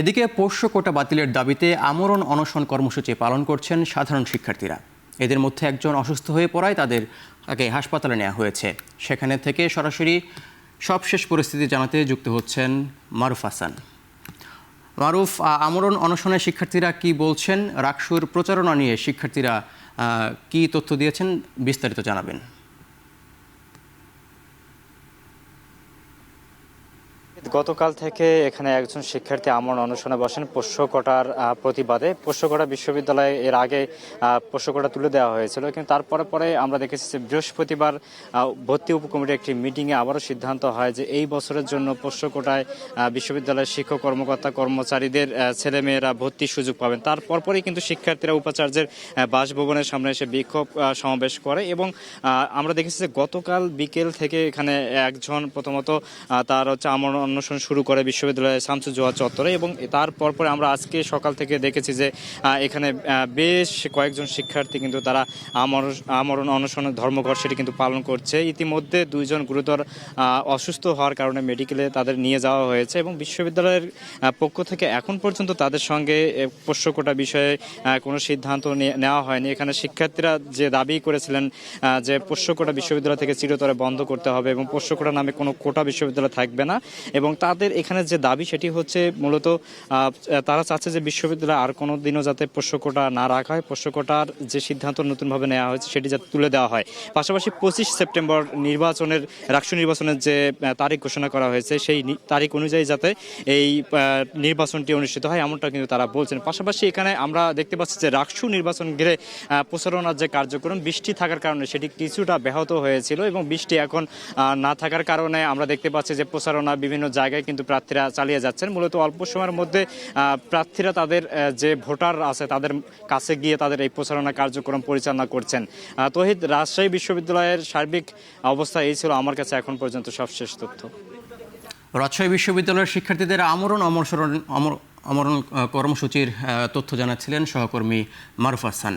এদিকে পোষ্য কোটা বাতিলের দাবিতে আমরণ অনশন কর্মসূচি পালন করছেন সাধারণ শিক্ষার্থীরা। এদের মধ্যে একজন অসুস্থ হয়ে পড়ায় তাকে হাসপাতালে নেওয়া হয়েছে। সেখানে থেকে সরাসরি সবশেষ পরিস্থিতি জানাতে যুক্ত হচ্ছেন মারুফ হাসান। মারুফ, আমরণ অনশনের শিক্ষার্থীরা কি বলছেন, রাকসুর প্রচারণা নিয়ে শিক্ষার্থীরা কি তথ্য দিয়েছেন, বিস্তারিত জানাবেন। গতকাল থেকে এখানে একজন শিক্ষার্থী আমরণ অনশনে বসেন পোষ্য কোটার প্রতিবাদে। পোষ্য কোটা বিশ্ববিদ্যালয়ে এর আগে পোষ্য কোটা তুলে দেওয়া হয়েছিল, কিন্তু তারপরে আমরা দেখেছি যে বৃহস্পতিবার ভর্তি উপকমিটির একটি মিটিংয়ে আবারও সিদ্ধান্ত হয় যে এই বছরের জন্য পোষ্য কোটায় বিশ্ববিদ্যালয়ের শিক্ষক কর্মকর্তা কর্মচারীদের ছেলেমেয়েরা ভর্তির সুযোগ পাবেন। তারপরেই কিন্তু শিক্ষার্থীরা উপাচার্যের বাসভবনের সামনে এসে বিক্ষোভ সমাবেশ করে এবং আমরা দেখেছি যে গতকাল বিকেল থেকে এখানে একজন প্রথমত তার আমরণ অনশন শুরু করে বিশ্ববিদ্যালয়ের শামসুজ্জোহা চত্বরে, এবং তার পরপরে আমরা আজকে সকাল থেকে দেখেছি যে এখানে বেশ কয়েকজন শিক্ষার্থী কিন্তু তারা আমরণ অনশনের ধর্মঘট সেটি কিন্তু পালন করছে। ইতিমধ্যে দুইজন গুরুতর অসুস্থ হওয়ার কারণে মেডিকেলে তাদের নিয়ে যাওয়া হয়েছে এবং বিশ্ববিদ্যালয়ের পক্ষ থেকে এখন পর্যন্ত তাদের সঙ্গে পোষ্য কোটা বিষয়ে কোনো সিদ্ধান্ত নেওয়া হয়নি। এখানে শিক্ষার্থীরা যে দাবি করেছিলেন যে পোষ্য কোটা বিশ্ববিদ্যালয় থেকে চিরতরে বন্ধ করতে হবে এবং পোষ্য কোটা নামে কোনো কোটা বিশ্ববিদ্যালয় থাকবে না, এবং তাদের এখানে যে দাবি সেটি হচ্ছে মূলত তারা চাচ্ছে যে বিশ্ববিদ্যালয়ে আর কোনো দিনও যাতে পোষ্য কোটা না রাখা হয়, পোষ্য কোটার যে সিদ্ধান্ত নতুনভাবে নেওয়া হয়েছে সেটি যাতে তুলে দেওয়া হয়। পাশাপাশি 25 সেপ্টেম্বর রাকসু নির্বাচনের যে তারিখ ঘোষণা করা হয়েছে সেই তারিখ অনুযায়ী যাতে এই নির্বাচনটি অনুষ্ঠিত হয়, এমনটা কিন্তু তারা বলছেন। পাশাপাশি এখানে আমরা দেখতে পাচ্ছি যে রাকসু নির্বাচন ঘিরে প্রচারণার যে কার্যক্রম বৃষ্টি থাকার কারণে সেটি কিছুটা ব্যাহত হয়েছিল, এবং বৃষ্টি এখন না থাকার কারণে আমরা দেখতে পাচ্ছি যে প্রচারণা বিভিন্ন জায়গায় কিন্তু প্রার্থীরা চালিয়ে যাচ্ছেন। মূলত অল্প সময়ের মধ্যে প্রার্থীরা তাদের যে ভোটার আছে তাদের কাছে গিয়ে তাদের এই প্রচারণা কার্যক্রম পরিচালনা করছেন। তহিদ, রাজশাহী বিশ্ববিদ্যালয়ের সার্বিক অবস্থা এই ছিল আমার কাছে এখন পর্যন্ত সবশেষ তথ্য। রাজশাহী বিশ্ববিদ্যালয়ের শিক্ষার্থীদের আমরণ কর্মসূচির তথ্য জানাচ্ছিলেন সহকর্মী মারুফ হাসান।